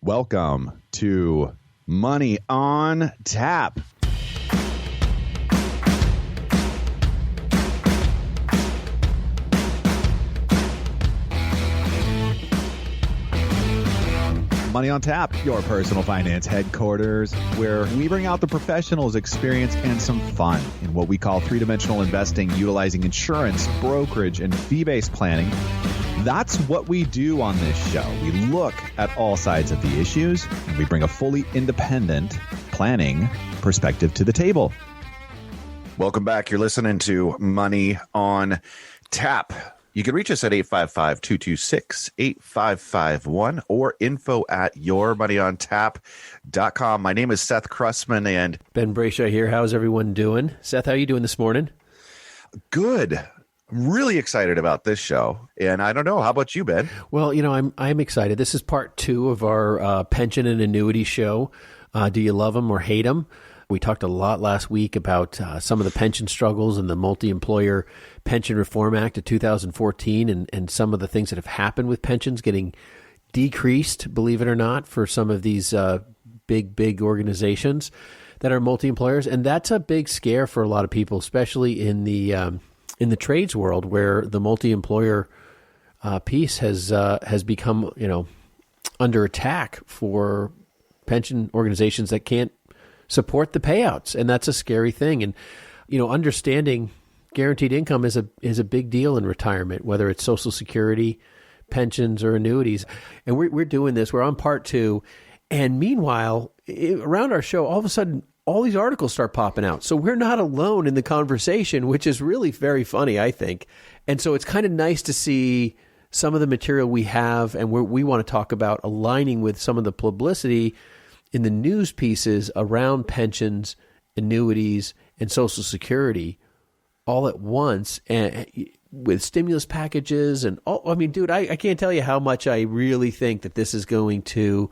Welcome to Money on Tap. Money on Tap, your personal finance headquarters, where we bring out the professionals' experience and some fun in what we call three-dimensional investing, utilizing insurance, brokerage, and fee-based planning. That's what we do on this show. We look at all sides of the issues, and we bring a fully independent planning perspective to the table. Welcome back. You're listening to Money on Tap. You can reach us at 855-226-8551 or info@yourmoneyontap.com. My name is Seth Krussman and Ben Brascia here. How's everyone doing? Seth, how are you doing this morning? Good. I'm really excited about this show. And I don't know, how about you, Ben? Well, I'm excited. This is part 2 of our pension and annuity show. Do you love them or hate them? We talked a lot last week about some of the pension struggles and the Multi-Employer Pension Reform Act of 2014 and some of the things that have happened with pensions getting decreased, believe it or not, for some of these big organizations that are multi-employers. And that's a big scare for a lot of people, especially in the trades world where the multi-employer piece has become, under attack for pension organizations that can't support the payouts, and that's a scary thing. And understanding guaranteed income is a big deal in retirement, whether it's Social Security, pensions, or annuities. And we're doing this. We're on part 2, and meanwhile, around our show, all of a sudden, all these articles start popping out. So we're not alone in the conversation, which is really very funny, I think. And so it's kind of nice to see some of the material we have and we want to talk about aligning with some of the publicity in the news pieces around pensions, annuities, and Social Security all at once, and with stimulus packages and all. I mean, dude, I can't tell you how much I really think that this is going to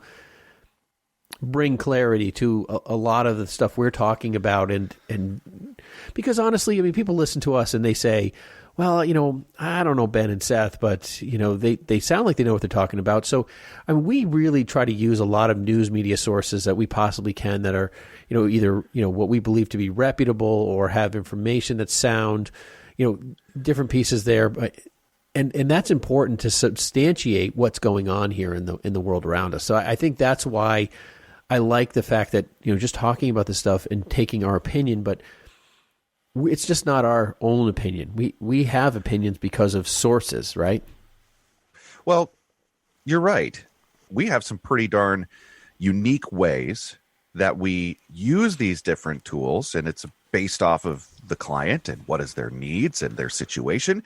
bring clarity to a lot of the stuff we're talking about. And because honestly, I mean, people listen to us and they say, well, I don't know Ben and Seth, but, they sound like they know what they're talking about. So, I mean, we really try to use a lot of news media sources that we possibly can that are, either, what we believe to be reputable or have information that's sound, different pieces there. But, and that's important to substantiate what's going on here in the world around us. So I think that's why I like the fact that, just talking about this stuff and taking our opinion, but it's just not our own opinion. We have opinions because of sources, right? Well, you're right. We have some pretty darn unique ways that we use these different tools, and it's based off of the client and what is their needs and their situation,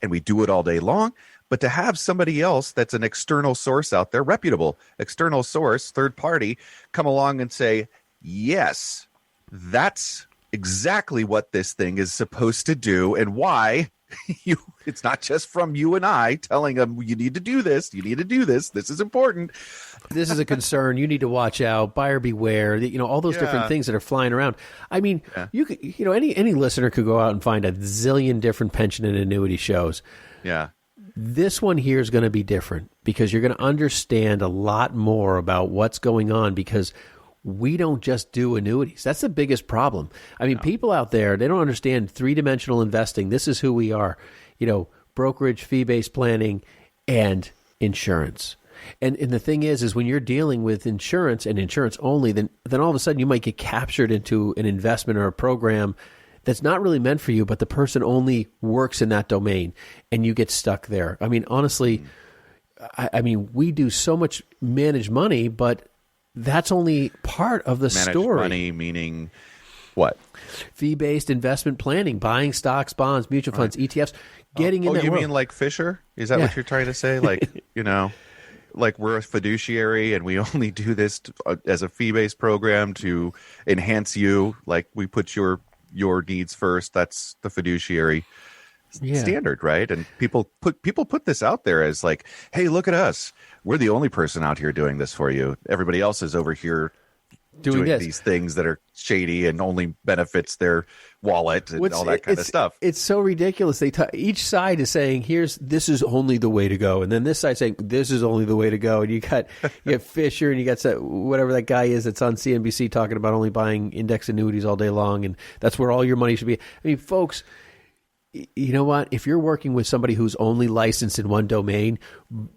and we do it all day long. But to have somebody else that's an external source out there, reputable external source, third party, come along and say, yes, that's exactly what this thing is supposed to do and why it's not just from you and I telling them you need to do this, this is important. This is a concern. You need to watch out, buyer beware, all those different things that are flying around. I mean, you could, any listener could go out and find a zillion different pension and annuity shows. Yeah. This one here is going to be different because you're going to understand a lot more about what's going on because we don't just do annuities. That's the biggest problem. I mean, people out there, they don't understand three-dimensional investing. This is who we are, brokerage, fee-based planning, and insurance. And the thing is when you're dealing with insurance and insurance only, then all of a sudden you might get captured into an investment or a program that's not really meant for you, but the person only works in that domain, and you get stuck there. I mean, honestly, I mean, we do so much managed money, but that's only part of the story. Managed money meaning what? Fee-based investment planning, buying stocks, bonds, mutual funds, ETFs, getting in that you world. mean like Fisher? Is that what you're trying to say? Like, like we're a fiduciary and we only do this as a fee-based program to enhance you. Like we put your needs first. That's the fiduciary standard, right? And people put this out there as like, hey, look at us. We're the only person out here doing this for you. Everybody else is over here doing this. these things that are shady and only benefits their wallet and all that kind of stuff. It's so ridiculous. Each side is saying, this is only the way to go. And then this side saying, this is only the way to go. And you got Fisher and you got whatever that guy is that's on CNBC talking about only buying index annuities all day long. And that's where all your money should be. I mean, folks, you know what? If you're working with somebody who's only licensed in one domain,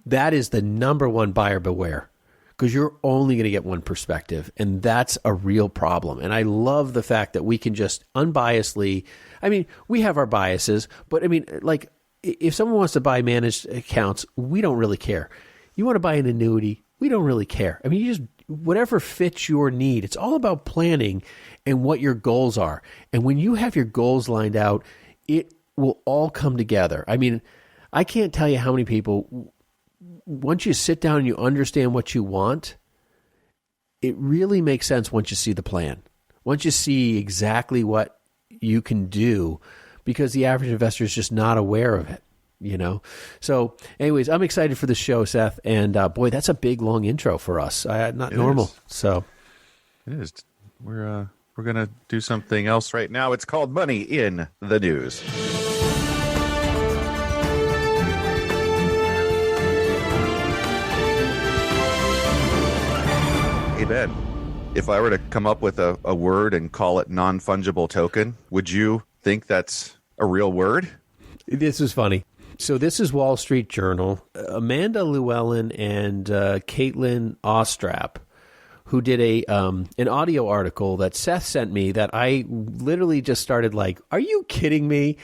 that is the number one buyer beware. Because you're only going to get one perspective, and that's a real problem. And I love the fact that we can just unbiasedly, I mean, we have our biases, but I mean, like, if someone wants to buy managed accounts, we don't really care. You want to buy an annuity, we don't really care. I mean, you just, whatever fits your need. It's all about planning and what your goals are. And when you have your goals lined out, it will all come together. I mean, I can't tell you how many people, once you sit down and you understand what you want, it really makes sense once you see the plan. Once you see exactly what you can do, because the average investor is just not aware of it, you know? So anyways, I'm excited for the show, Seth. And boy, that's a big, long intro for us. Not normal. So it is. We're going to do something else right now. It's called Money in the News. Hey, Ben, if I were to come up with a word and call it non-fungible token, would you think that's a real word? This is funny. So this is Wall Street Journal. Amanda Llewellyn and Caitlin Ostrap, who did an audio article that Seth sent me that I literally just started like, are you kidding me?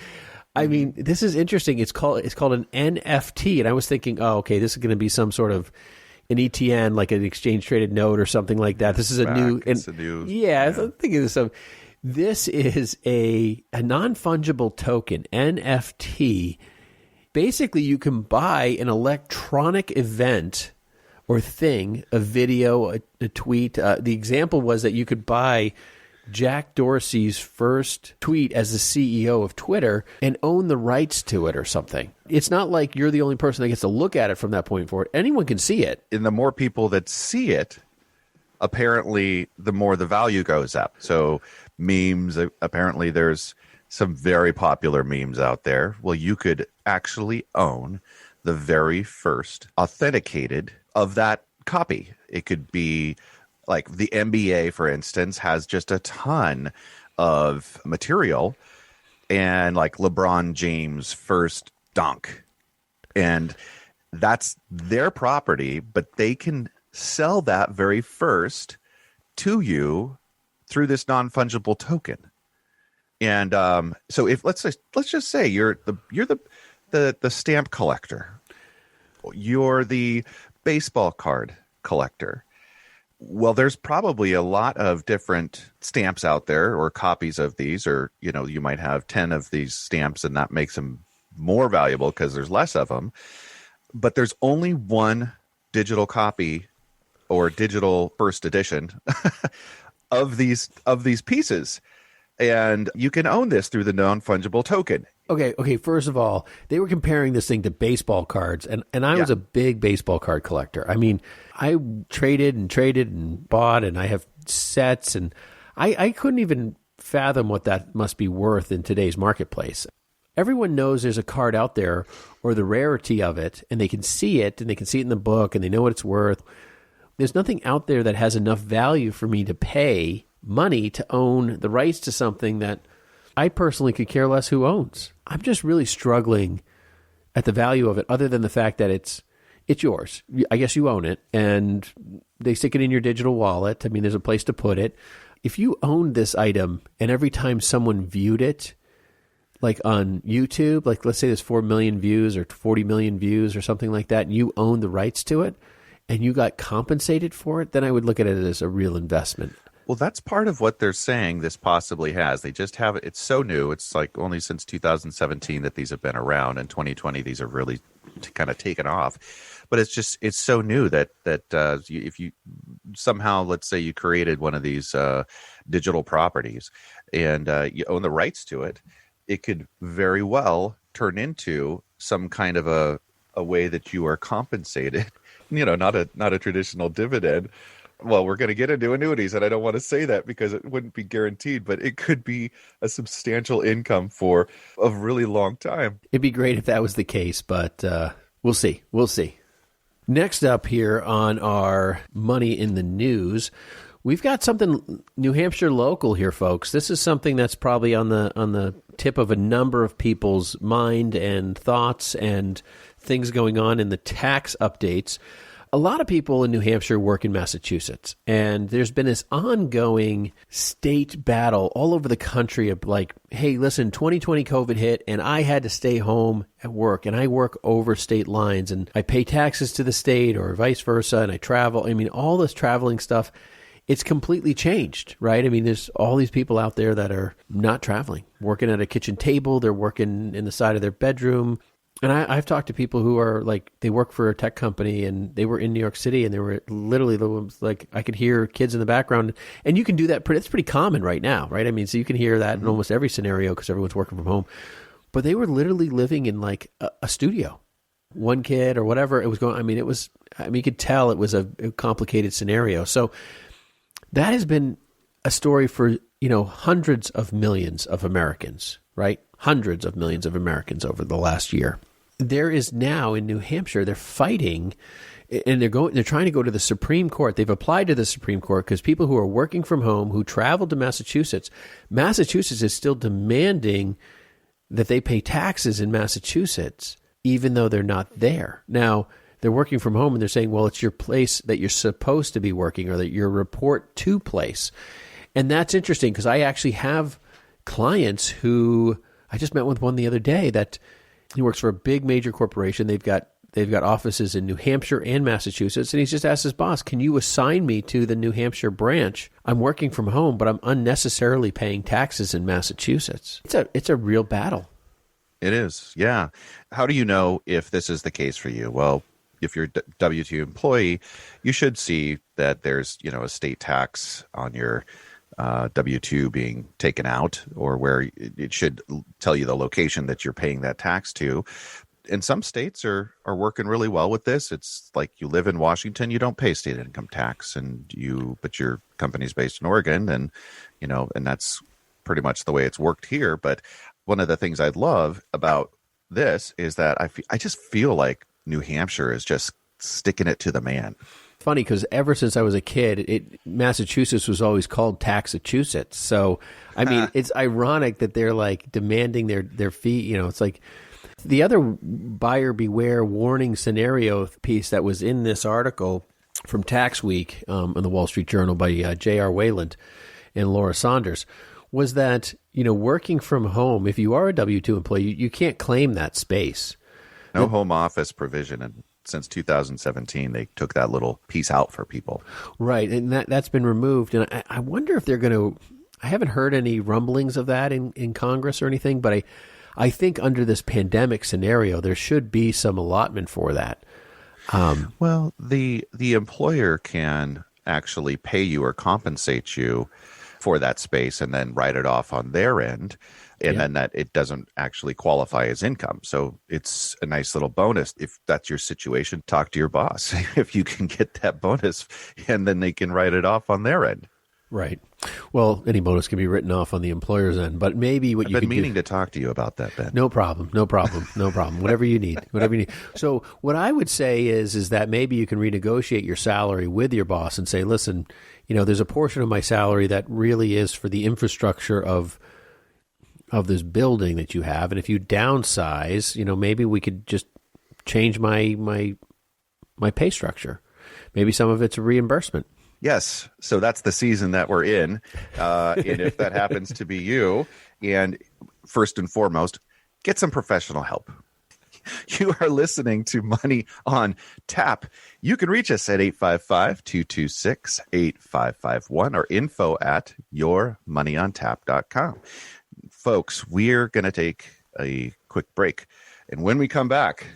I mean, this is interesting. It's called an NFT. And I was thinking, oh, okay, this is going to be some sort of an ETN, like an exchange traded note or something like that. This is a new, yeah. I'm thinking of some. This is a non-fungible token, NFT. Basically, you can buy an electronic event or thing, a video, a tweet. The example was that you could buy Jack Dorsey's first tweet as the CEO of Twitter and own the rights to it or something. It's not like you're the only person that gets to look at it from that point forward. Anyone can see it. And the more people that see it, apparently, the more the value goes up. So memes, apparently there's some very popular memes out there. Well, you could actually own the very first authenticated of that copy. It could be like the NBA, for instance, has just a ton of material, and like LeBron James' first dunk. And that's their property, but they can sell that very first to you through this non-fungible token. And so if let's just say you're the stamp collector, you're the baseball card collector. Well, there's probably a lot of different stamps out there or copies of these, or, you know, you might have 10 of these stamps and that makes them more valuable because there's less of them. But there's only one digital copy or digital first edition of these pieces. And you can own this through the non-fungible token. Okay. First of all, they were comparing this thing to baseball cards, and I was a big baseball card collector. I mean, I traded and bought, and I have sets, and I couldn't even fathom what that must be worth in today's marketplace. Everyone knows there's a card out there or the rarity of it, and they can see it, and they can see it in the book, and they know what it's worth. There's nothing out there that has enough value for me to pay money to own the rights to something that I personally could care less who owns. I'm just really struggling at the value of it, other than the fact that it's yours. I guess you own it, and they stick it in your digital wallet. I mean, there's a place to put it. If you owned this item, and every time someone viewed it, like on YouTube, like let's say there's 4 million views or 40 million views or something like that, and you own the rights to it, and you got compensated for it, then I would look at it as a real investment. Well, that's part of what they're saying this possibly has. They just have it. It's so new. It's like only since 2017 that these have been around. In 2020, these are really kind of taken off. But it's so new that if you somehow, let's say you created one of these digital properties and you own the rights to it, it could very well turn into some kind of a way that you are compensated. You know, not a traditional dividend, Well, we're going to get into annuities, and I don't want to say that because it wouldn't be guaranteed, but it could be a substantial income for a really long time. It'd be great if that was the case, but we'll see. We'll see. Next up here on our Money in the News, we've got something New Hampshire local here, folks. This is something that's probably on the tip of a number of people's mind and thoughts and things going on in the tax updates. A lot of people in New Hampshire work in Massachusetts, and there's been this ongoing state battle all over the country of like, hey, listen, 2020 COVID hit, and I had to stay home at work, and I work over state lines, and I pay taxes to the state or vice versa, and I travel. I mean, all this traveling stuff, it's completely changed, right? I mean, there's all these people out there that are not traveling, working at a kitchen table, they're working in the side of their bedroom. And I've talked to people who are like, they work for a tech company and they were in New York City and they were literally the ones like, I could hear kids in the background, and you can do that. It's pretty common right now, right? I mean, so you can hear that in almost every scenario because everyone's working from home, but they were literally living in like a studio, one kid or whatever it was going. I mean, you could tell it was a complicated scenario. So that has been a story for, hundreds of millions of Americans, right? Hundreds of millions of Americans over the last year. There is now in New Hampshire, they're fighting, and they're trying to go to the Supreme Court. They've applied to the Supreme Court because people who are working from home, who traveled to Massachusetts is still demanding that they pay taxes in Massachusetts, even though they're not there. Now, they're working from home and they're saying, well, it's your place that you're supposed to be working, or that your report to place. And that's interesting because I actually have clients who, I just met with one the other day that he works for a big major corporation. They've got offices in New Hampshire and Massachusetts, and he's just asked his boss, can you assign me to the New Hampshire branch? I'm working from home, but I'm unnecessarily paying taxes in Massachusetts. It's a real battle. It is, yeah. How do you know if this is the case for you? Well, if you're a W-2 employee, you should see that there's, a state tax on your W-2 being taken out, or where it should tell you the location that you're paying that tax to. And some states are working really well with this. It's like you live in Washington, you don't pay state income tax, but your company's based in Oregon, and and that's pretty much the way it's worked here. But one of the things I love about this is that I just feel like New Hampshire is just sticking it to the man. Funny because ever since I was a kid, Massachusetts was always called Taxachusetts. So, I mean, it's ironic that they're like demanding their fee. It's like the other buyer beware warning scenario piece that was in this article from Tax Week in the Wall Street Journal by J.R. Wayland and Laura Saunders was that, working from home, if you are a W-2 employee, you can't claim that space. No home office provision, and since 2017, they took that little piece out for people. Right, and that's been removed. And I wonder if they're going to – I haven't heard any rumblings of that in Congress or anything, but I think under this pandemic scenario, there should be some allotment for that. Well, the employer can actually pay you or compensate you for that space and then write it off on their end. And then that it doesn't actually qualify as income. So it's a nice little bonus. If that's your situation, talk to your boss if you can get that bonus, and then they can write it off on their end. Right. Well, any bonus can be written off on the employer's end, but maybe what I've been meaning to talk to you about that, Ben. No problem. Whatever you need. So what I would say is that maybe you can renegotiate your salary with your boss and say, listen, there's a portion of my salary that really is for the infrastructure of this building that you have, and if you downsize, maybe we could just change my pay structure. Maybe some of it's a reimbursement. Yes, so that's the season that we're in, and if that happens to be you, and first and foremost, get some professional help. You are listening to Money on Tap. You can reach us at 855-226-8551 or info@yourmoneyontap.com. Folks, we're going to take a quick break. And when we come back,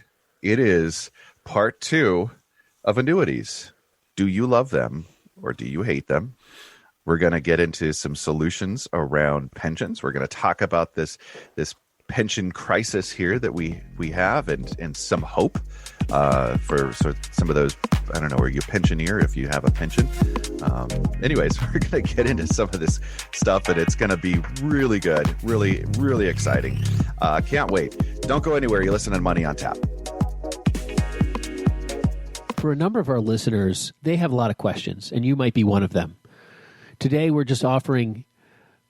it is part 2 of annuities. Do you love them or do you hate them? We're going to get into some solutions around pensions. We're going to talk about this pension crisis here that we have, and some hope for some of those. I don't know, are you a pensioner if you have a pension? Anyways, we're going to get into some of this stuff, and it's going to be really good, really, really exciting. Can't wait. Don't go anywhere. You're listening to Money on Tap. For a number of our listeners, they have a lot of questions, and you might be one of them. Today, we're just offering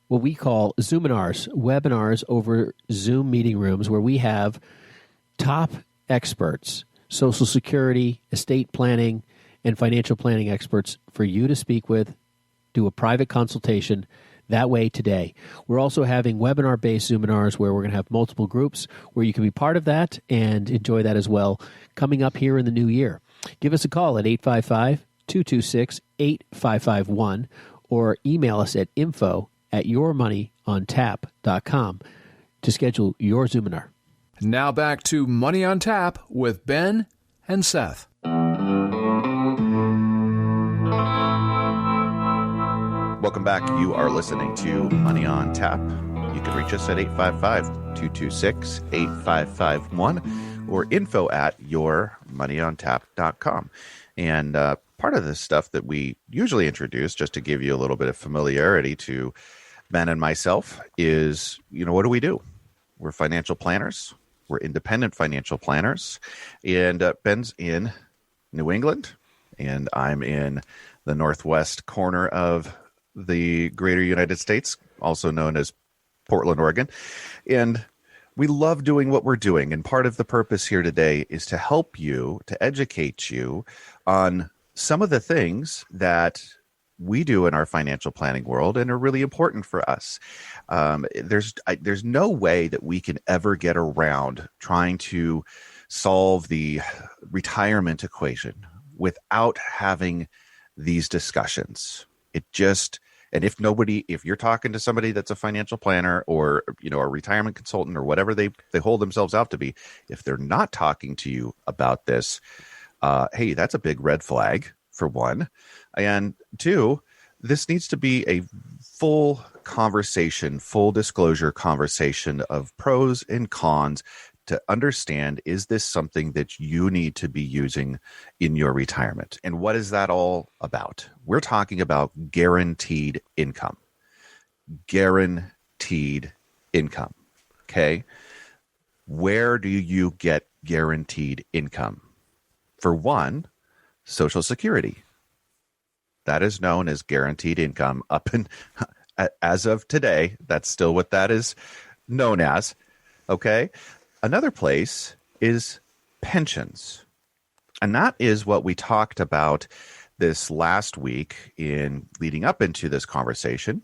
what we call Zoominars, webinars over Zoom meeting rooms, where we have top experts, Social Security, estate planning, and financial planning experts for you to speak with, do a private consultation that way today. We're also having webinar-based Zoominars where we're going to have multiple groups where you can be part of that and enjoy that as well coming up here in the new year. Give us a call at 855-226-8551 or email us at info@yourmoneyontap.com to schedule your Zoominar. Now back to Money on Tap with Ben and Seth. Welcome back. You are listening to Money on Tap. You can reach us at 855-226-8551 or info@yourmoneyontap.com. And part of this stuff that we usually introduce, just to give you a little bit of familiarity to Ben and myself, is, what do we do? We're financial planners. We're independent financial planners. And Ben's in New England, and I'm in the northwest corner of the greater United States, also known as Portland, Oregon. And we love doing what we're doing. And part of the purpose here today is to help you, to educate you on some of the things that we do in our financial planning world and are really important for us. There's no way that we can ever get around trying to solve the retirement equation without having these discussions. And if you're talking to somebody that's a financial planner or, a retirement consultant or whatever they hold themselves out to be, if they're not talking to you about this, hey, that's a big red flag, for one. And two, this needs to be a full conversation, full disclosure conversation of pros and cons to understand, is this something that you need to be using in your retirement? And what is that all about? We're talking about guaranteed income. Guaranteed income. Okay? Where do you get guaranteed income? For one, Social Security. That is known as guaranteed income as of today. That's still what that is known as. Okay? Another place is pensions. And that is what we talked about this last week in leading up into this conversation.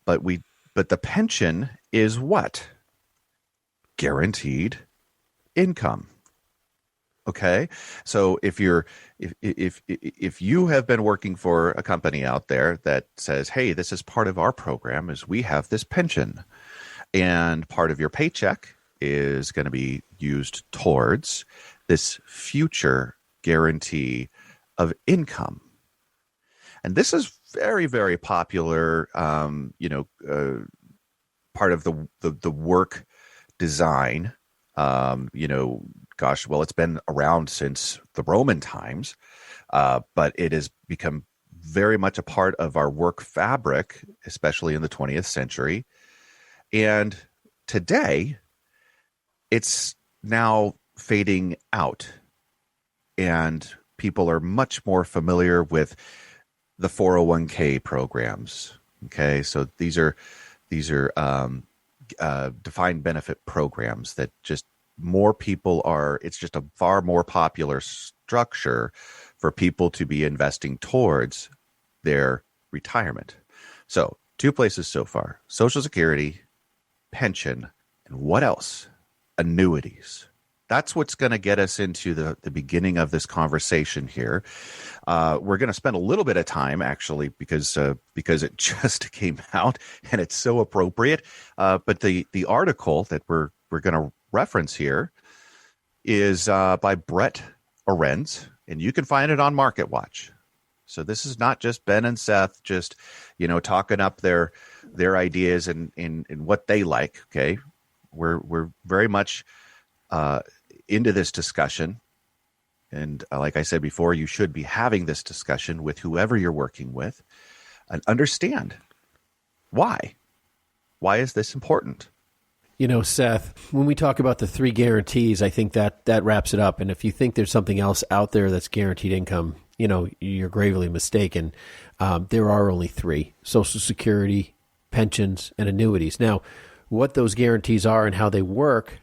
But the pension is what? Guaranteed income. Okay? So if you have been working for a company out there that says, hey, this is part of our program, is we have this pension, and part of your paycheck is going to be used towards this future guarantee of income. And this is very, very popular, part of the work design, it's been around since the Roman times, but it has become very much a part of our work fabric, especially in the 20th century. And today, it's now fading out, and people are much more familiar with the 401k programs. Okay, so these are defined benefit programs that just more people are. It's just a far more popular structure for people to be investing towards their retirement. So 2 places so far: Social Security, pension, and what else? Annuities. That's what's going to get us into the beginning of this conversation here. We're going to spend a little bit of time, actually, because it just came out and it's so appropriate. But the article that we're going to reference here is by Brett Arends, and you can find it on MarketWatch. So this is not just Ben and Seth talking up their ideas and what they like. Okay. we're very much into this discussion. And like I said before, you should be having this discussion with whoever you're working with and understand why. Why is this important? You know, Seth, when we talk about the 3 guarantees, I think that wraps it up. And if you think there's something else out there that's guaranteed income, you know, you're gravely mistaken. There are only 3: Social Security, pensions, and annuities. Now, what those guarantees are and how they work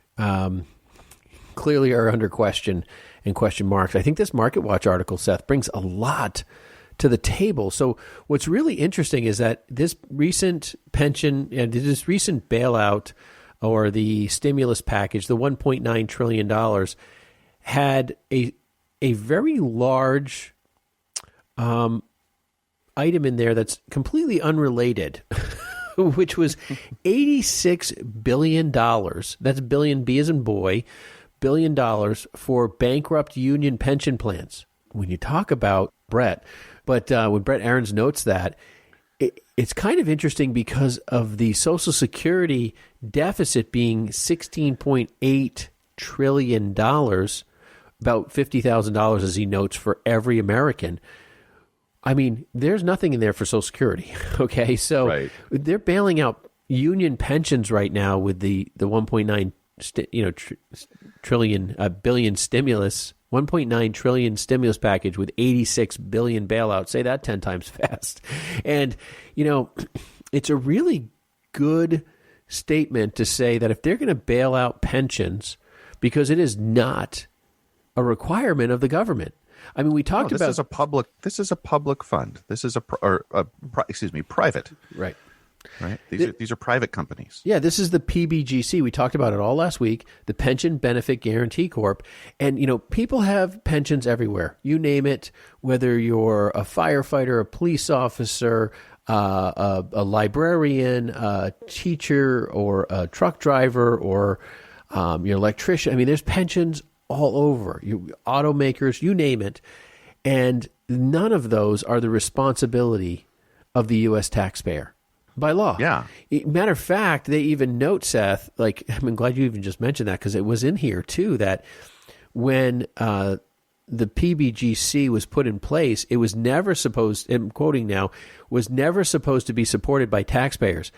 clearly are under question and question marks. I think this Market Watch article, Seth, brings a lot to the table. So what's really interesting is that this recent pension and this recent bailout or the stimulus package, the $1.9 trillion, had a very large item in there that's completely unrelated, which was $86 billion. That's billion, B as in boy, $1 billion for bankrupt union pension plans. When you talk about Brett, but when Brett Aarons notes that, it's kind of interesting because of the Social Security deficit being $16.8 trillion, about $50,000, as he notes, for every American. I mean, there's nothing in there for Social Security. Okay, so Right. They're bailing out union pensions right now with the 1.9 billion stimulus. 1.9 trillion stimulus package with 86 billion bailout. Say that 10 times fast. And, you know, it's a really good statement to say that if they're going to bail out pensions, because it is not a requirement of the government. I mean, we talked this about is a public fund. This is private. Right. Right. These are private companies. Yeah, this is the PBGC. We talked about it all last week, the Pension Benefit Guaranty Corp. And, you know, people have pensions everywhere. You name it, whether you're a firefighter, a police officer, a librarian, a teacher, or a truck driver, or you're an electrician. I mean, there's pensions all over. Automakers, you name it. And none of those are the responsibility of the U.S. taxpayer. By law. Yeah. Matter of fact, they even note, Seth, like, I'm glad you even just mentioned that because it was in here too, that when the PBGC was put in place, it was never supposed, I'm quoting now, was never supposed to be supported by taxpayers.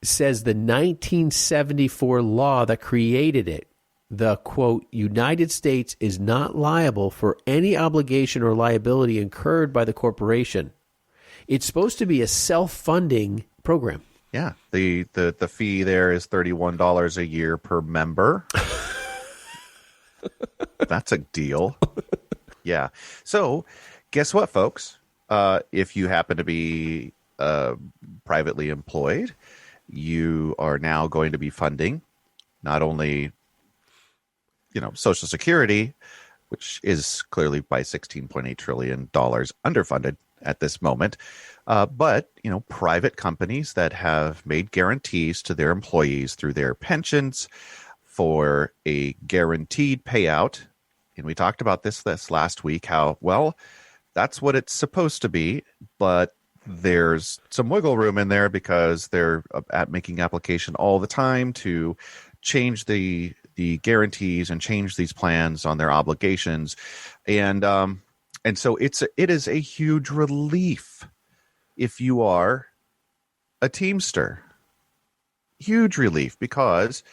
It says the 1974 law that created it, the, quote, United States is not liable for any obligation or liability incurred by the corporation. It's supposed to be a self-funding program. Yeah. The fee there is $31 a year per member. That's a deal. Yeah. So guess what, folks? If you happen to be privately employed, you are now going to be funding not only, you know, Social Security, which is clearly by $16.8 trillion underfunded at this moment, but, you know, private companies that have made guarantees to their employees through their pensions for a guaranteed payout. And we talked about this last week, how, well, that's what it's supposed to be, but there's some wiggle room in there because they're making application all the time to change the guarantees and change these plans on their obligations. And so it is a huge relief if you are a Teamster. Huge relief because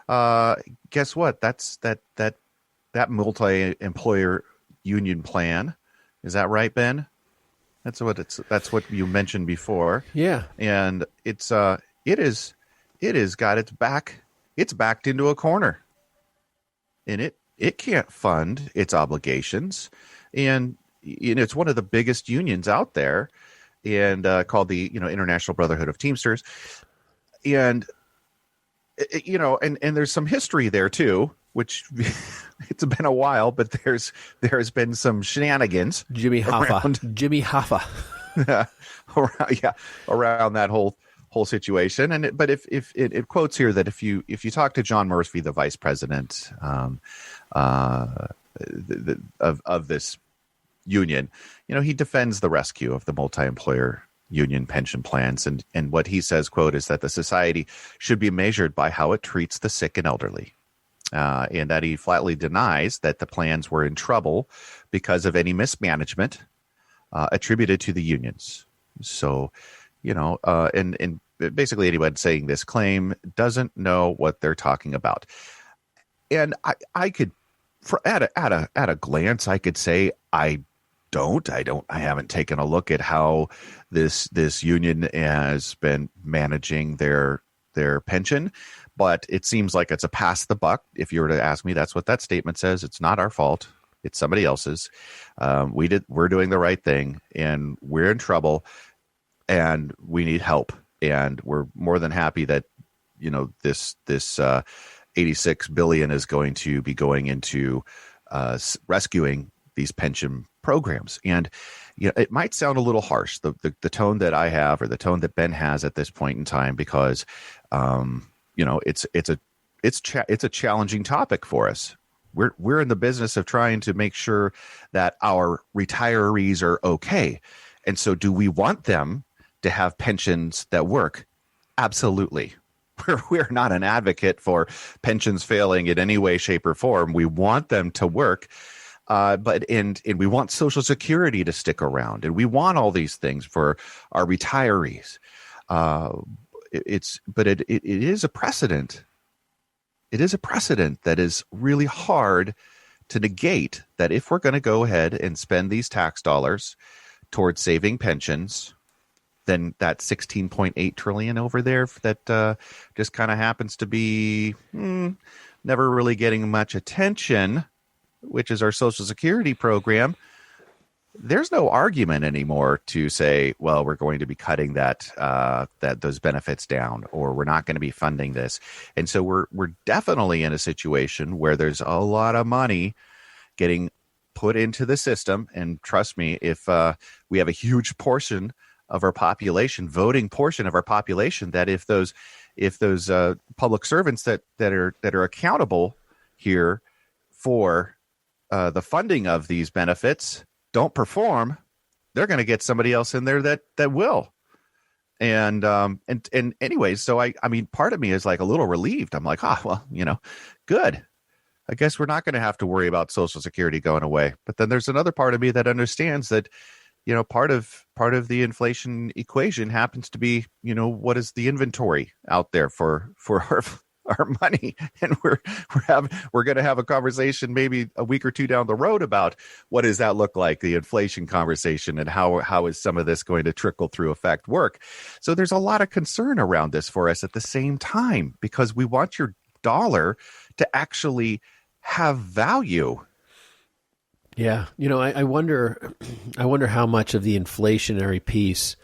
guess what? That multi-employer union plan. Is that right, Ben? That's what you mentioned before. Yeah. And it is got its back. It's backed into a corner. And it can't fund its obligations. And it's one of the biggest unions out there, and called the International Brotherhood of Teamsters, and and there's some history there too, which it's been a while, but there's been some shenanigans. Jimmy Hoffa, around that whole situation. But if it quotes here that if you talk to John Murphy, the vice president of this union, he defends the rescue of the multi-employer union pension plans. And what he says, quote, is that the society should be measured by how it treats the sick and elderly. And that he flatly denies that the plans were in trouble because of any mismanagement attributed to the unions. So, and basically anyone saying this claim doesn't know what they're talking about. And I could, at a glance, I could say I haven't taken a look at how this union has been managing their pension, but it seems like it's a pass the buck. If you were to ask me, that's what that statement says. It's not our fault. It's somebody else's. We're doing the right thing, and we're in trouble, and we need help. And we're more than happy that, this $86 billion is going to be going into rescuing these pension programs. And it might sound a little harsh, the tone that I have, or the tone that Ben has at this point in time, because it's a challenging topic for us. We're in the business of trying to make sure that our retirees are okay. And so, do we want them to have pensions that work? Absolutely. We're not an advocate for pensions failing in any way, shape, or form. We want them to work. But we want Social Security to stick around, and we want all these things for our retirees. It is a precedent. It is a precedent that is really hard to negate, that if we're going to go ahead and spend these tax dollars towards saving pensions, then that $16.8 trillion over there that just kind of happens to be never really getting much attention, which is our Social Security program, there's no argument anymore to say, well, we're going to be cutting those benefits down, or we're not going to be funding this. And so we're definitely in a situation where there's a lot of money getting put into the system. And trust me, if we have a huge portion of our population, voting portion of our population, that if those public servants that are accountable here for the funding of these benefits don't perform, they're going to get somebody else in there that will. And anyways, so I mean, part of me is like a little relieved. I'm like, good. I guess we're not going to have to worry about Social Security going away. But then there's another part of me that understands that, part of the inflation equation happens to be, what is the inventory out there for our money, and we're going to have a conversation maybe a week or two down the road about what does that look like, the inflation conversation, and how is some of this going to trickle through affect work. So there's a lot of concern around this for us at the same time, because we want your dollar to actually have value. Yeah, I wonder how much of the inflationary piece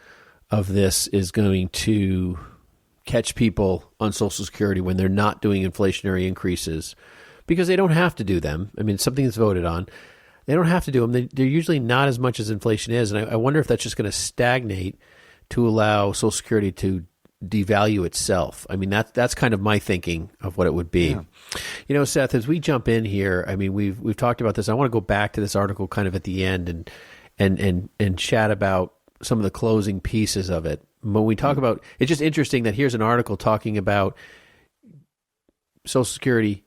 of this is going to catch people on Social Security when they're not doing inflationary increases, because they don't have to do them. I mean, it's something that's voted on. They don't have to do them. They're usually not as much as inflation is. And I wonder if that's just going to stagnate to allow Social Security to devalue itself. I mean, that's kind of my thinking of what it would be. Yeah. Seth, as we jump in here, I mean, we've talked about this. I want to go back to this article kind of at the end and chat about some of the closing pieces of it. When we talk about, it's just interesting that here's an article talking about Social Security,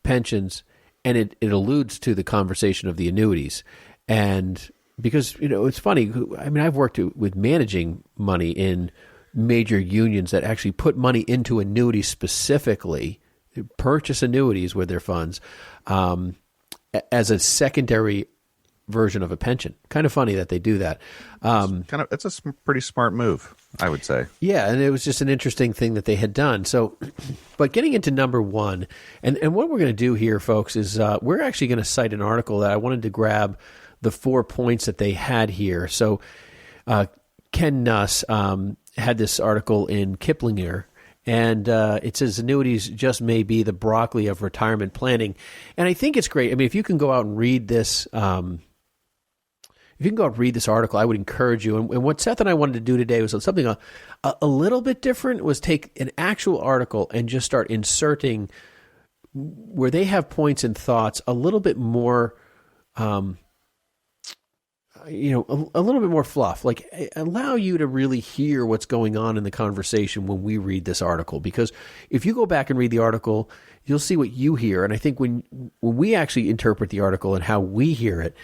pensions, and it alludes to the conversation of the annuities. And because, it's funny, I mean, I've worked with managing money in major unions that actually put money into annuities specifically, purchase annuities with their funds as a secondary version of a pension. Kind of funny that they do that. It's a pretty smart move, I would say. Yeah, and it was just an interesting thing that they had done. So, but getting into number one, and what we're going to do here, folks, is we're actually going to cite an article that I wanted to grab the 4 points that they had here. So, Ken Nuss had this article in Kiplinger, and it says annuities just may be the broccoli of retirement planning. And I think it's great. I mean, if you can go out and read this, article, I would encourage you. And what Seth and I wanted to do today was something a little bit different, was take an actual article and just start inserting where they have points and thoughts a little bit more a little bit more fluff, like allow you to really hear what's going on in the conversation when we read this article. Because if you go back and read the article, you'll see what you hear. And I think when we actually interpret the article and how we hear it,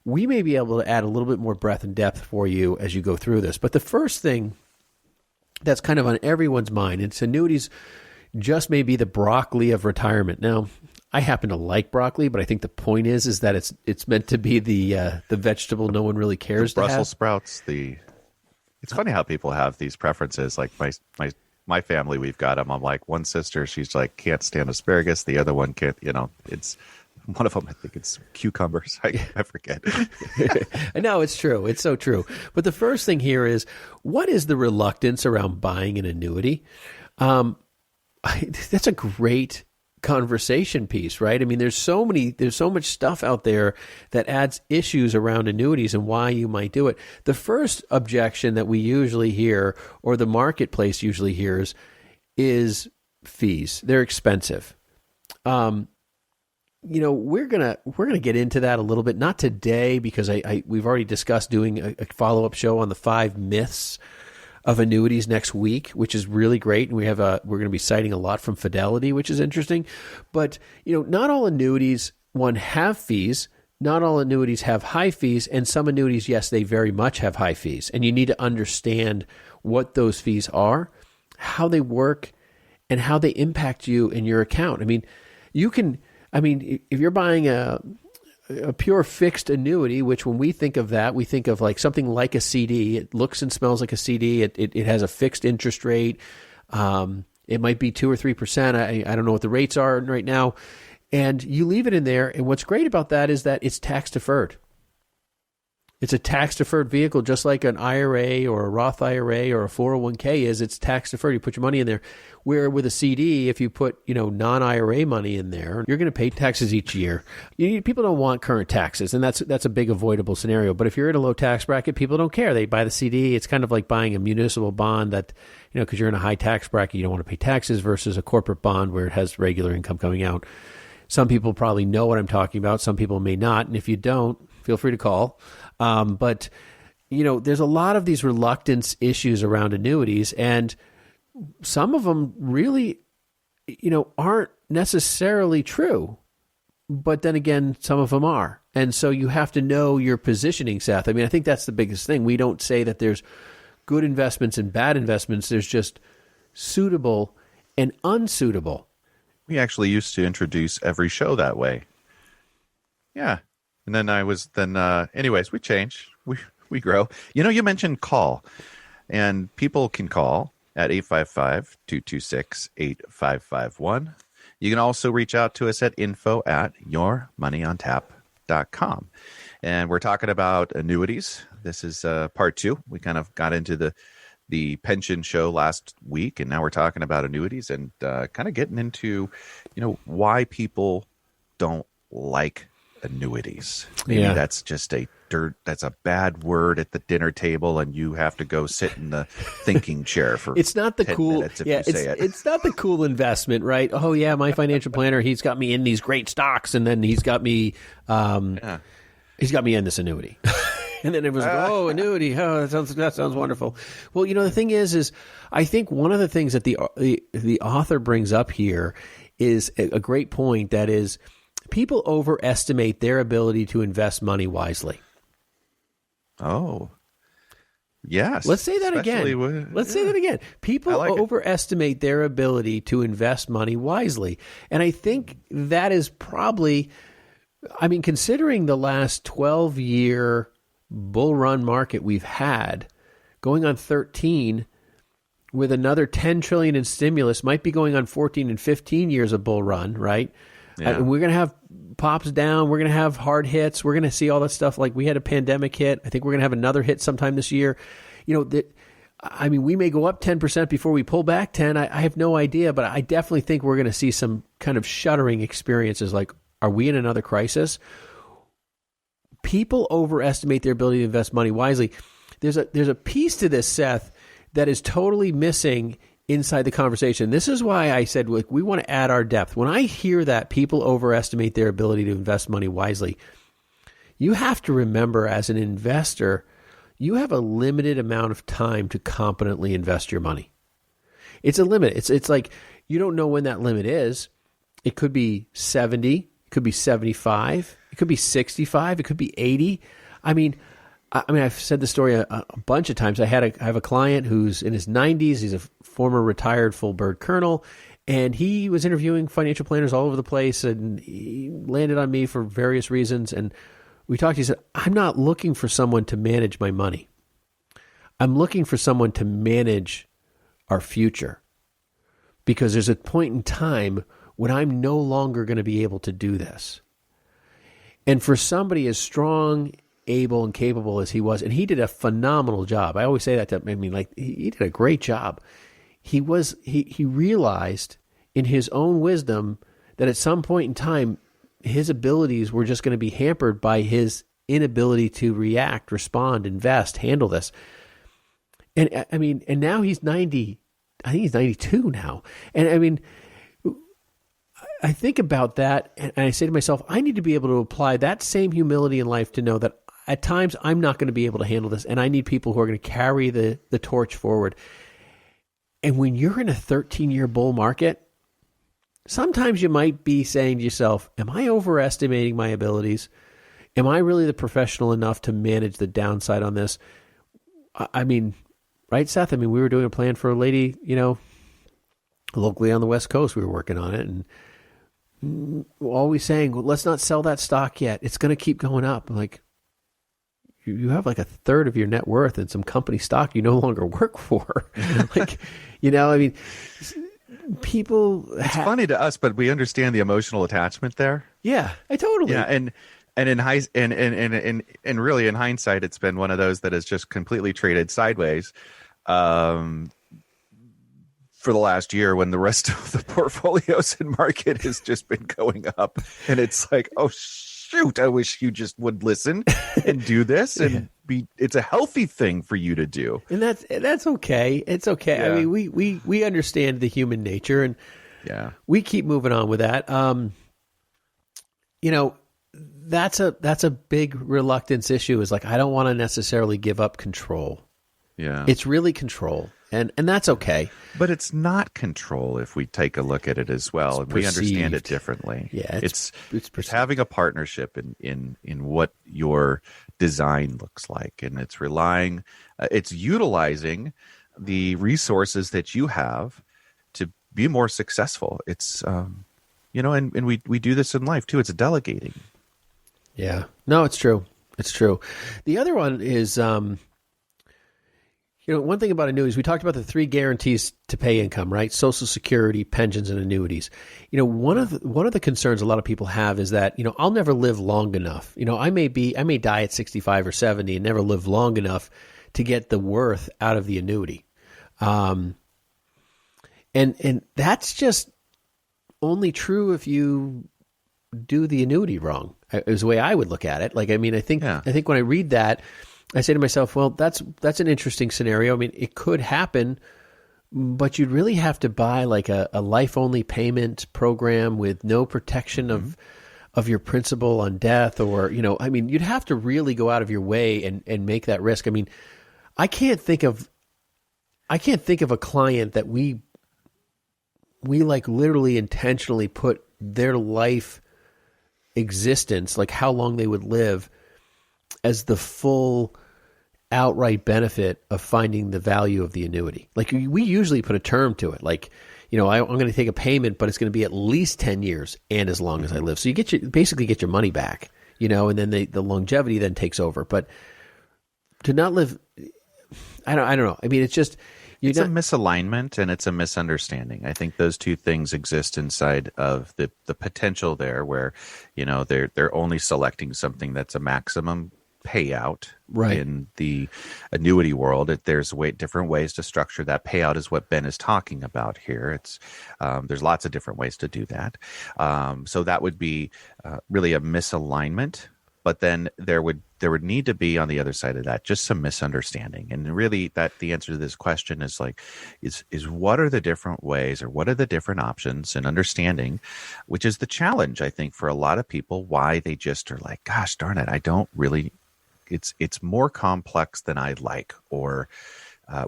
we may be able to add a little bit more breadth and depth for you as you go through this. But the first thing that's kind of on everyone's mind, it's annuities just may be the broccoli of retirement. Now, I happen to like broccoli, but I think the point is that it's meant to be the vegetable no one really cares to have. Brussels sprouts. It's funny how people have these preferences. Like my family, we've got them. I'm like, one sister, she's like can't stand asparagus. The other one can't. It's one of them. I think it's cucumbers. I forget. No, it's true. It's so true. But the first thing here is, what is the reluctance around buying an annuity? That's a great conversation piece, right? I mean, there's so much stuff out there that adds issues around annuities and why you might do it. The first objection that we usually hear, or the marketplace usually hears, is fees. They're expensive. We're gonna get into that a little bit, not today, because we've already discussed doing a follow-up show on the 5 myths of annuities next week, which is really great. And we're going to be citing a lot from Fidelity, which is interesting. But, not all annuities, have fees. Not all annuities have high fees. And some annuities, yes, they very much have high fees. And you need to understand what those fees are, how they work, and how they impact you in your account. I mean, if you're buying a pure fixed annuity, which when we think of that, we think of like something like a CD. It looks and smells like a CD. It has a fixed interest rate. It might be 2 or 3%. I don't know what the rates are right now. And you leave it in there. And what's great about that is that it's tax deferred. It's a tax deferred vehicle, just like an IRA or a Roth IRA or a 401k is. It's tax deferred. You put your money in there. Where with a CD, if you put non-IRA money in there, you're going to pay taxes each year. People don't want current taxes, and that's a big avoidable scenario. But if you're in a low tax bracket, people don't care. They buy the CD. It's kind of like buying a municipal bond that because you're in a high tax bracket, you don't want to pay taxes, versus a corporate bond where it has regular income coming out. Some people probably know what I'm talking about. Some people may not, and if you don't, feel free to call. But there's a lot of these reluctance issues around annuities, and some of them really, aren't necessarily true. But then again, some of them are. And so you have to know your positioning, Seth. I mean, I think that's the biggest thing. We don't say that there's good investments and bad investments. There's just suitable and unsuitable. We actually used to introduce every show that way. Yeah. And then anyways, we change. We grow. You mentioned call, and people can call at 855-226-8551. You can also reach out to us at info@yourmoneyontap.com. And we're talking about annuities. This is part 2. We kind of got into the pension show last week, and now we're talking about annuities and kind of getting into, why people don't like annuities. Maybe that's just that's a bad word at the dinner table, and you have to go sit in the thinking chair for it's not the 10 cool minutes if you say it. It's not the cool investment, right? Oh yeah, my financial planner, he's got me in these great stocks, and then he's got me in this annuity. And then it was annuity. Oh, that sounds wonderful. Well, the thing is I think one of the things that the author brings up here is a great point, that is, people overestimate their ability to invest money wisely. Oh, yes. Let's say that again. Say that again. People overestimate their ability to invest money wisely. And I think that is probably, considering the last 12-year bull run market we've had, going on 13, with another 10 trillion in stimulus, might be going on 14 and 15 years of bull run, right? Yeah. We're going to have pops down. We're going to have hard hits. We're going to see all that stuff. Like we had a pandemic hit. I think we're going to have another hit sometime this year. We may go up 10% before we pull back 10. I have no idea, but I definitely think we're going to see some kind of shuddering experiences. Like, are we in another crisis? People overestimate their ability to invest money wisely. There's a piece to this, Seth, that is totally missing inside the conversation. This is why I said, look, we want to add our depth. When I hear that people overestimate their ability to invest money wisely, You have to remember, as an investor, you have a limited amount of time to competently invest your money. It's a limit. It's like you don't know when that limit is. It could be 70, it could be 75, it could be 65, it could be 80. I've said this story a bunch of times. I have a client who's in his 90s. He's a former retired full bird colonel, and he was interviewing financial planners all over the place, and he landed on me for various reasons. And we talked. He said, "I'm not looking for someone to manage my money. I'm looking for someone to manage our future, because there's a point in time when I'm no longer going to be able to do this." And for somebody as strong, able, and capable as he was, and he did a phenomenal job. I always say that he did a great job. He realized in his own wisdom that at some point in time, his abilities were just going to be hampered by his inability to react, respond, invest, handle this. And now he's 90. I think he's 92 now. And I think about that, and I say to myself, I need to be able to apply that same humility in life to know that at times I'm not going to be able to handle this, and I need people who are going to carry the torch forward. And when you're in a 13-year bull market, sometimes you might be saying to yourself, am I overestimating my abilities? Am I really the professional enough to manage the downside on this? Right, Seth? We were doing a plan for a lady, locally on the West Coast. We were working on it, and always saying, well, let's not sell that stock yet. It's going to keep going up. I'm like, you have like a third of your net worth in some company stock you no longer work for. People. It's funny to us, but we understand the emotional attachment there. Yeah, I totally. Yeah, and really in hindsight, it's been one of those that has just completely traded sideways for the last year, when the rest of the portfolios and market has just been going up, and it's like, oh shoot, I wish you just would listen and do this and it's a healthy thing for you to do. And that's okay. It's okay. Yeah. We understand the human nature, and we keep moving on with that. That's a big reluctance issue, is like, I don't want to necessarily give up control. Yeah. It's really control. And that's okay. But it's not control if we take a look at it as well. And we understand it differently. Yeah. It's having a partnership in what your design looks like. And it's it's utilizing the resources that you have to be more successful. It's, and we do this in life too. It's delegating. Yeah. No, it's true. It's true. The other one is, one thing about annuities, we talked about the 3 guarantees to pay income, right? Social Security, pensions, and annuities. One of the concerns a lot of people have is that, I'll never live long enough. I may die at 65 or 70 and never live long enough to get the worth out of the annuity. And that's just only true if you do the annuity wrong, is the way I would look at it. I think when I read that, I say to myself, well, that's an interesting scenario. It could happen, but you'd really have to buy like a life-only payment program with no protection of your principal on death, or, you'd have to really go out of your way and make that risk. I can't think of a client that we like literally intentionally put their life existence, like how long they would live, as the full outright benefit of finding the value of the annuity. Like, we usually put a term to it. Like, I'm going to take a payment, but it's going to be at least 10 years and as long as I live. So you basically get your money back, and then the longevity then takes over. But to not live, I don't know. It's just, it's a misalignment and it's a misunderstanding. I think those two things exist inside of the potential there, where, they're only selecting something that's a maximum payout. Right. In the annuity world, there's different ways to structure that payout, is what Ben is talking about here. It's there's lots of different ways to do that. So that would be really a misalignment. but then there would need to be on the other side of that just some misunderstanding. And really, that the answer to this question is like, is what are the different ways, or what are the different options, and understanding, which is the challenge, I think, for a lot of people, why they just are like, gosh darn it, I don't really. It's more complex than I like, or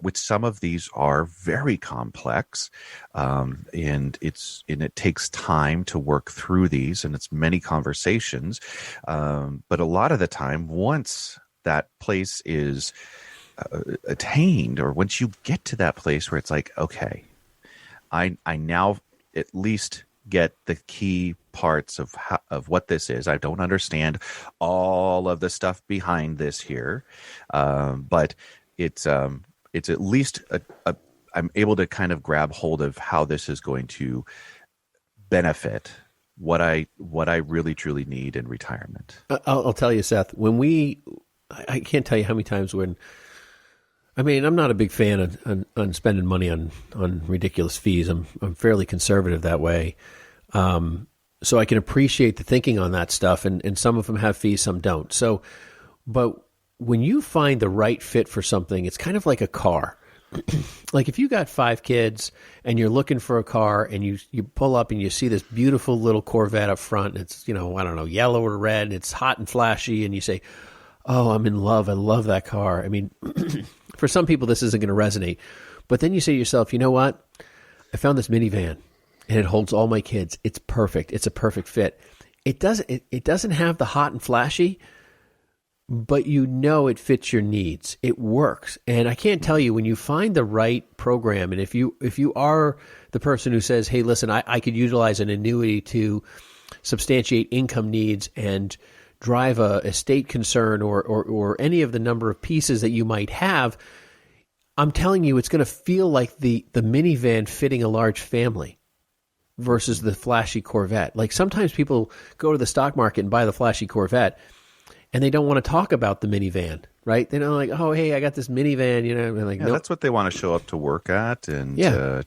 which some of these are very complex, and it takes time to work through these, and it's many conversations. But a lot of the time, once that place is attained, or once you get to that place where it's like, okay, I now at least get the key parts of what this is. I don't understand all of the stuff behind this here, but it's at least I'm able to kind of grab hold of how this is going to benefit what I really truly need in retirement. I'll tell you, Seth, I can't tell you how many times I'm not a big fan on spending money on ridiculous fees. I'm fairly conservative that way. So I can appreciate the thinking on that stuff, and some of them have fees, some don't. So, but when you find the right fit for something, it's kind of like a car. Like if you got 5 kids and you're looking for a car, and you pull up and you see this beautiful little Corvette up front, and it's, I don't know, yellow or red, and it's hot and flashy, and you say, oh, I'm in love. I love that car. I mean, for some people, this isn't going to resonate. But then you say to yourself, you know what? I found this minivan, and it holds all my kids. It's perfect. It's a perfect fit. It doesn't have the hot and flashy, but it fits your needs. It works. And I can't tell you, when you find the right program, and if you are the person who says, hey, listen, I could utilize an annuity to substantiate income needs and drive a estate concern, or any of the number of pieces that you might have, I'm telling you, it's going to feel like the minivan fitting a large family versus the flashy Corvette. Like sometimes people go to the stock market and buy the flashy Corvette, and they don't want to talk about the minivan, right? They don't like, oh, hey, I got this minivan, and like, nope. That's what they want to show up to work at and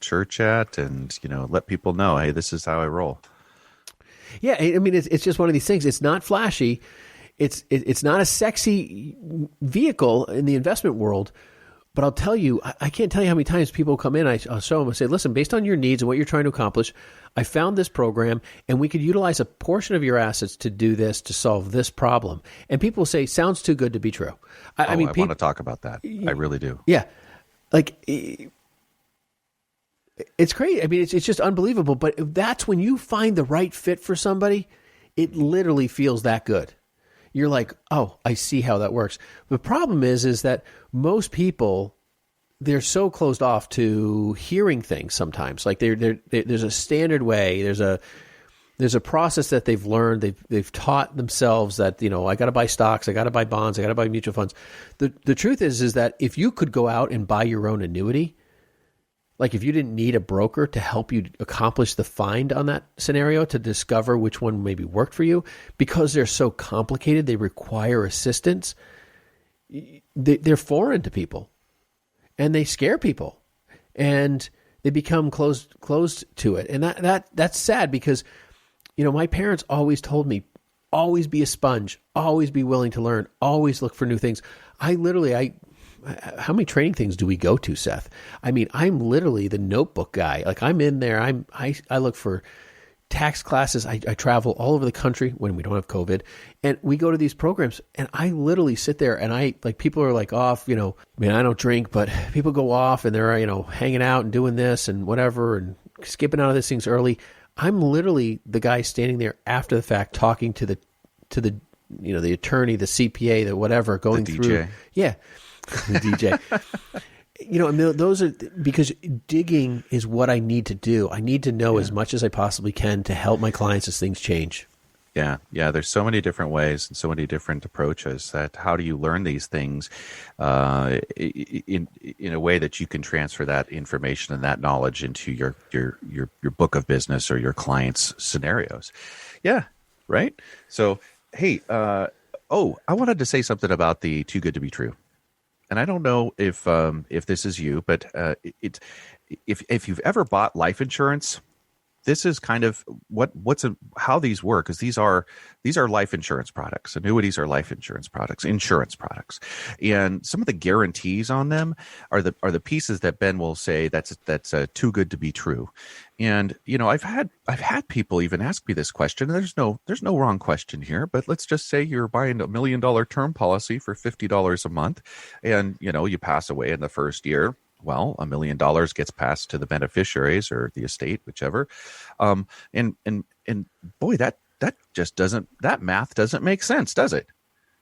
church at, and let people know, hey, this is how I roll. Yeah, I mean, it's just one of these things. It's not flashy. It's not a sexy vehicle in the investment world. But I'll tell you, I can't tell you how many times people come in. I'll show them and say, listen, based on your needs and what you're trying to accomplish, I found this program, and we could utilize a portion of your assets to do this, to solve this problem. And people will say, sounds too good to be true. I mean, I want to talk about that. I really do. Yeah. Like, it's crazy. I mean, it's just unbelievable. But that's when you find the right fit for somebody, it literally feels that good. You're like, oh, I see how that works. The problem is that most people, they're so closed off to hearing things sometimes. Like there's a standard way. There's a process that they've learned. They've taught themselves that, I got to buy stocks, I got to buy bonds, I got to buy mutual funds. The truth is that if you could go out and buy your own annuity, like if you didn't need a broker to help you accomplish the find on that scenario, to discover which one maybe worked for you, because they're so complicated, they require assistance, they're foreign to people, and they scare people, and they become closed to it. And that's sad, because, my parents always told me, always be a sponge, always be willing to learn, always look for new things. How many training things do we go to, Seth? I mean, I'm literally the notebook guy. Like I'm in there. I look for tax classes. I travel all over the country when we don't have COVID, and we go to these programs, and I literally sit there, and people are like off, I mean, I don't drink, but people go off and they're, hanging out and doing this and whatever and skipping out of these things early. I'm literally the guy standing there after the fact, talking to the the attorney, the CPA, the whatever, going the through. DJ. Yeah. The DJ. And those are, because digging is what I need to do. I need to know as much as I possibly can to help my clients as things change. Yeah. There's so many different ways and so many different approaches. That how do you learn these things in a way that you can transfer that information and that knowledge into your book of business or your clients' scenarios? Yeah. Right. So, hey, I wanted to say something about the too good to be true. And I don't know if this is you, but if you've ever bought life insurance, this is kind of how these work, is these are life insurance products. Annuities are life insurance products, and some of the guarantees on them are the pieces that Ben will say that's too good to be true. And I've had people even ask me this question. There's no wrong question here, but let's just say you're buying $1 million term policy for $50 a month, and you pass away in the first year. Well, $1 million gets passed to the beneficiaries or the estate, whichever. And boy, that math doesn't make sense, does it?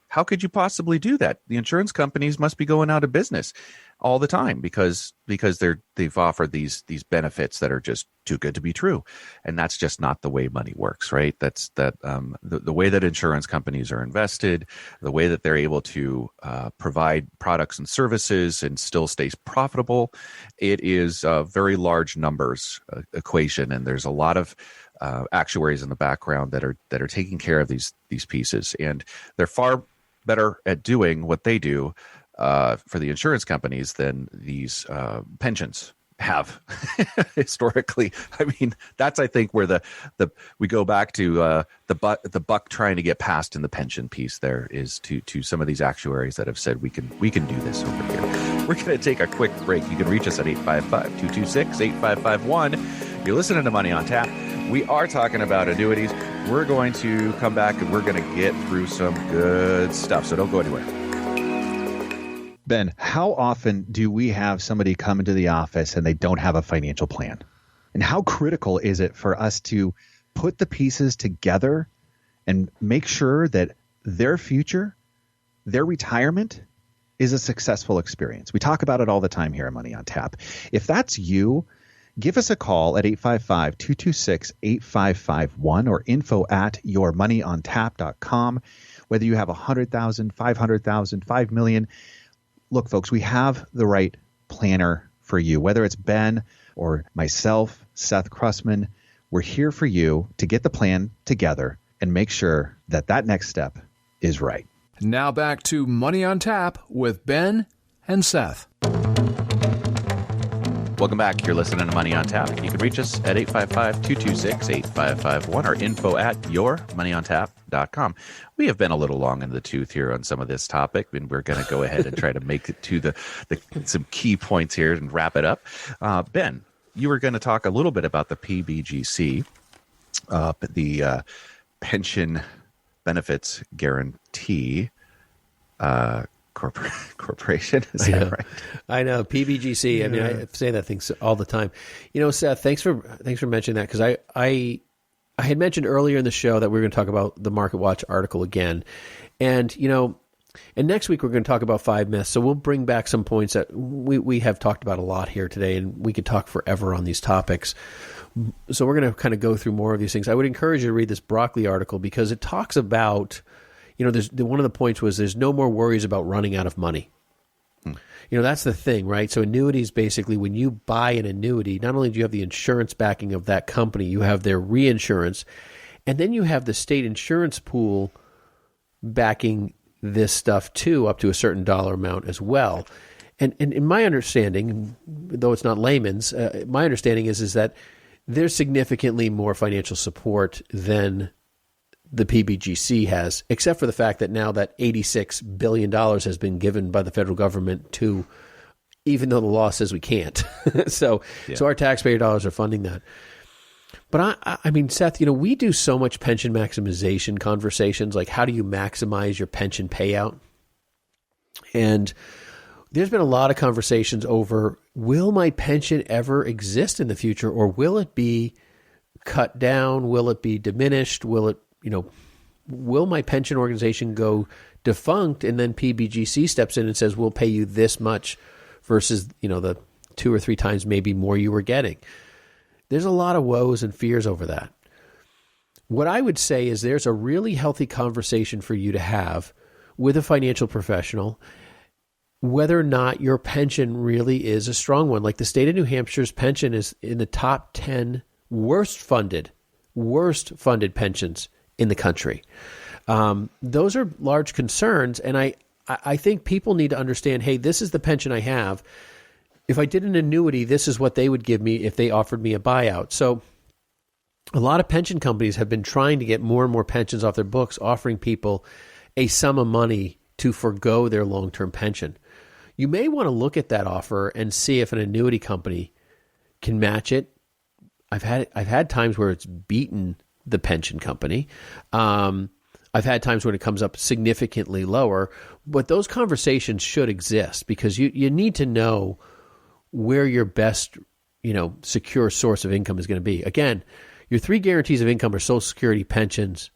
How could you possibly do that? The insurance companies must be going out of business all the time because they've offered these benefits that are just too good to be true, and that's just not the way money works, right? That's the way that insurance companies are invested, the way that they're able to provide products and services and still stay profitable. It is a very large numbers equation, and there's a lot of actuaries in the background that are taking care of these pieces, and they're far better at doing what they do for the insurance companies than these pensions have historically. I mean, that's, I think, where we go back to the buck trying to get passed in the pension piece. There is to some of these actuaries that have said we can do this over here. We're going to take a quick break. You can reach us at 855-226-8551. You're listening to Money on Tap. We are talking about annuities. We're going to come back and we're going to get through some good stuff. So don't go anywhere. Ben, how often do we have somebody come into the office and they don't have a financial plan? And how critical is it for us to put the pieces together and make sure that their future, their retirement, is a successful experience? We talk about it all the time here at Money on Tap. If that's you, give us a call at 855-226-8551 or info@yourmoneyontap.com. Whether you have 100,000, 500,000, 5 million. Look, folks, we have the right planner for you. Whether it's Ben or myself, Seth Krussman, we're here for you to get the plan together and make sure that next step is right. Now back to Money on Tap with Ben and Seth. Welcome back. You're listening to Money on Tap. You can reach us at 855-226-8551 or info@yourmoneyontap.com. We have been a little long in the tooth here on some of this topic, and we're going to go ahead and try to make it to some key points here and wrap it up. Ben, you were going to talk a little bit about the PBGC, the Pension Benefits Guarantee Corporation. Is that right? I know, PBGC. Yeah. I mean, I say that thing all the time. Seth, thanks for mentioning that, because I had mentioned earlier in the show that we were going to talk about the Market Watch article again, and next week we're going to talk about 5 myths. So we'll bring back some points that we have talked about a lot here today, and we could talk forever on these topics. So we're going to kind of go through more of these things. I would encourage you to read this Broccoli article, because it talks about, one of the points was there's no more worries about running out of money. That's the thing, right? So annuities, basically, when you buy an annuity, not only do you have the insurance backing of that company, you have their reinsurance, and then you have the state insurance pool backing this stuff too, up to a certain dollar amount as well. And in my understanding, though it's not layman's, my understanding is that there's significantly more financial support than the PBGC has, except for the fact that now that $86 billion has been given by the federal government to, even though the law says we can't. So our taxpayer dollars are funding that. But I mean, Seth, we do so much pension maximization conversations, like how do you maximize your pension payout? And there's been a lot of conversations over, will my pension ever exist in the future, or will it be cut down? Will it be diminished? Will my pension organization go defunct, and then PBGC steps in and says, we'll pay you this much versus, the 2 or 3 times maybe more you were getting? There's a lot of woes and fears over that. What I would say is there's a really healthy conversation for you to have with a financial professional, whether or not your pension really is a strong one. Like the state of New Hampshire's pension is in the top 10 worst funded pensions in the country. Those are large concerns, and I think people need to understand, hey, this is the pension I have. If I did an annuity, this is what they would give me if they offered me a buyout. So A lot of pension companies have been trying to get more and more pensions off their books, offering people a sum of money to forgo their long-term pension. You may want to look at that offer and see if an annuity company can match it. I've had times where it's beaten the pension company. I've had times when it comes up significantly lower, but those conversations should exist because you need to know where your best, secure source of income is going to be. Again, your three guarantees of income are Social Security, pensions,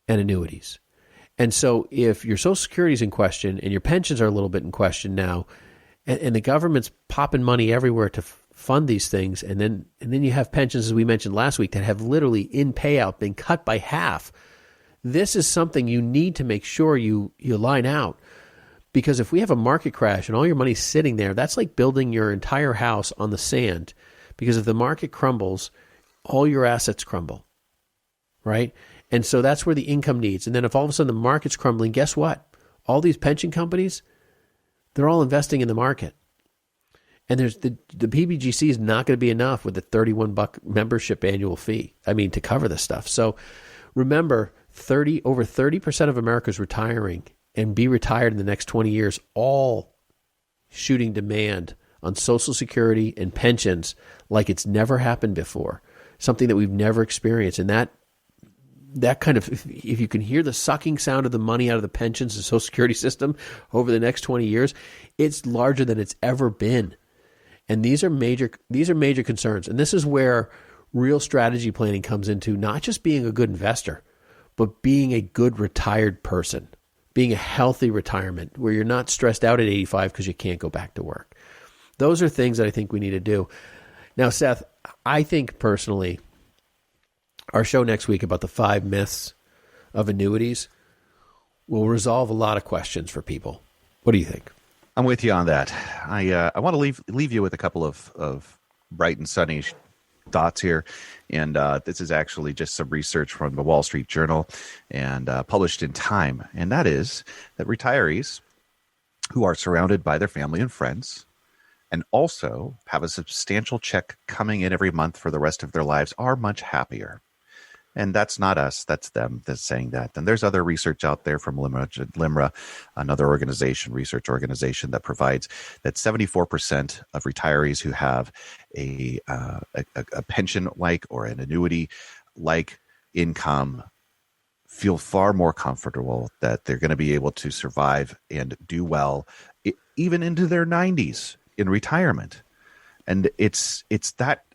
and annuities. And so if your Social Security is in question and your pensions are a little bit in question now, and the government's popping money everywhere to fund these things, and then you have pensions, as we mentioned last week, that have literally in payout been cut by half, this is something you need to make sure you line out. Because if we have a market crash and all your money's sitting there, that's like building your entire house on the sand. Because if the market crumbles, all your assets crumble, right? And so that's where the income needs. And then if all of a sudden the market's crumbling, guess what? All these pension companies, they're all investing in the market. And there's the PBGC is not going to be enough with the $31 membership annual fee. To cover this stuff. So remember, over 30% of America's retiring and be retired in the next 20 years, all shooting demand on Social Security and pensions like it's never happened before, something that we've never experienced. And that kind of, if you can hear the sucking sound of the money out of the pensions and Social Security system over the next 20 years, it's larger than it's ever been. And these are major concerns. And this is where real strategy planning comes into not just being a good investor, but being a good retired person, being a healthy retirement where you're not stressed out at 85 because you can't go back to work. Those are things that I think we need to do. Now, Seth, I think personally, our show next week about the 5 myths of annuities will resolve a lot of questions for people. What do you think? I'm with you on that. I want to leave you with a couple of bright and sunny thoughts here. And this is actually just some research from the Wall Street Journal and published in Time. And that is that retirees who are surrounded by their family and friends and also have a substantial check coming in every month for the rest of their lives are much happier. And that's not us, that's them that's saying that. And there's other research out there from LIMRA, another research organization that provides that 74% of retirees who have a pension-like or an annuity-like income feel far more comfortable that they're going to be able to survive and do well even into their 90s in retirement. And it's that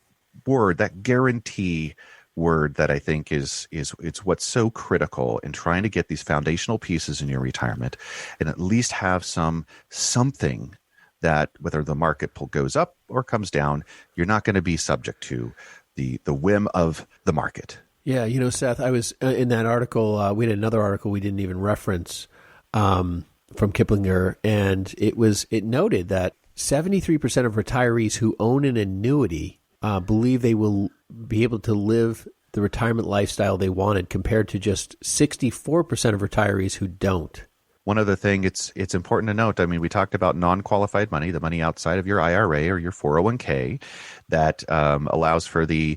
word, that guarantee word that I think is it's what's so critical in trying to get these foundational pieces in your retirement and at least have something that whether the market goes up or comes down, you're not going to be subject to the whim of the market. Yeah, Seth, I was in that article, we had another article we didn't even reference from Kiplinger, and it noted that 73% of retirees who own an annuity believe they will be able to live the retirement lifestyle they wanted compared to just 64% of retirees who don't. One other thing, it's important to note, we talked about non-qualified money, the money outside of your IRA or your 401k that allows for the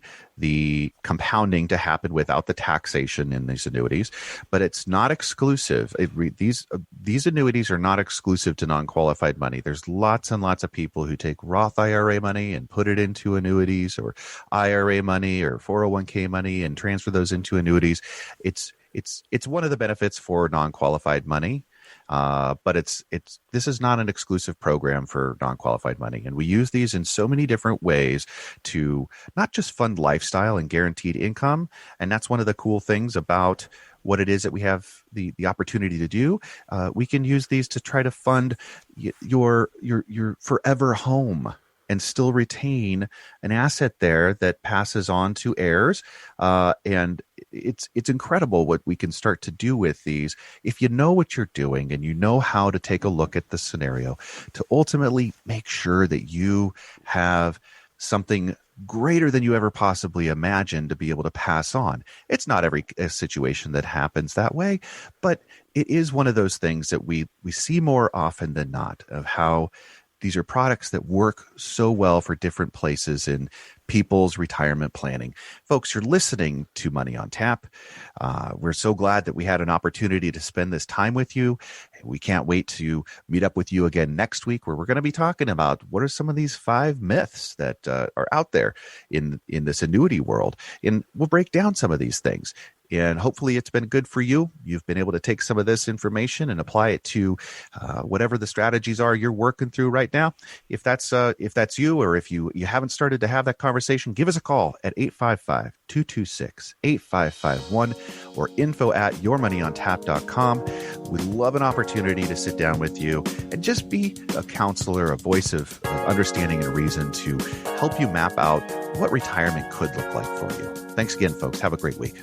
compounding to happen without the taxation in these annuities, but it's not exclusive. These annuities are not exclusive to non-qualified money. There's lots and lots of people who take Roth IRA money and put it into annuities, or IRA money or 401k money and transfer those into annuities. It's one of the benefits for non-qualified money. But this is not an exclusive program for non-qualified money. And we use these in so many different ways to not just fund lifestyle and guaranteed income. And that's one of the cool things about what it is that we have the opportunity to do. We can use these to try to fund your forever home and still retain an asset there that passes on to heirs. And it's incredible what we can start to do with these if you know what you're doing and you know how to take a look at the scenario to ultimately make sure that you have something greater than you ever possibly imagined to be able to pass on. It's not every situation that happens that way, but it is one of those things that we see more often than not, of how These are products that work so well for different places in people's retirement planning. Folks, you're listening to Money on Tap. We're so glad that we had an opportunity to spend this time with you. We can't wait to meet up with you again next week, where we're going to be talking about what are some of these 5 myths that are out there in this annuity world. And we'll break down some of these things. And hopefully it's been good for you. You've been able to take some of this information and apply it to whatever the strategies are you're working through right now. If that's you, or if you haven't started to have that conversation, give us a call at 855-226-8551 or info@yourmoneyontap.com. We'd love an opportunity to sit down with you and just be a counselor, a voice of understanding and reason to help you map out what retirement could look like for you. Thanks again, folks. Have a great week.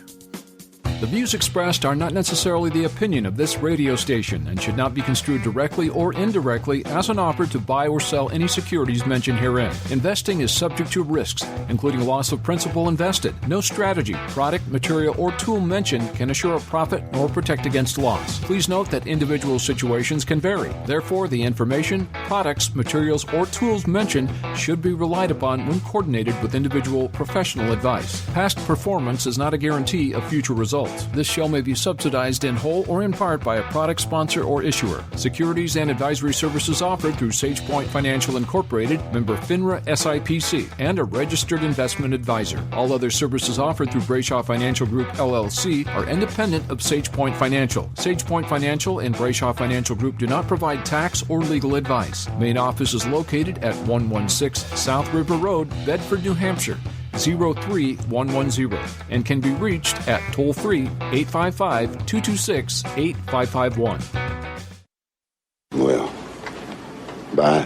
The views expressed are not necessarily the opinion of this radio station and should not be construed directly or indirectly as an offer to buy or sell any securities mentioned herein. Investing is subject to risks, including loss of principal invested. No strategy, product, material, or tool mentioned can assure a profit nor protect against loss. Please note that individual situations can vary. Therefore, the information, products, materials, or tools mentioned should be relied upon when coordinated with individual professional advice. Past performance is not a guarantee of future results. This show may be subsidized in whole or in part by a product sponsor or issuer. Securities and advisory services offered through SagePoint Financial Incorporated, member FINRA SIPC, and a registered investment advisor. All other services offered through Brayshaw Financial Group LLC are independent of SagePoint Financial. SagePoint Financial and Brayshaw Financial Group do not provide tax or legal advice. Main office is located at 116 South River Road, Bedford, New Hampshire, 03110, and can be reached at toll-free 855-226-8551. Well, bye.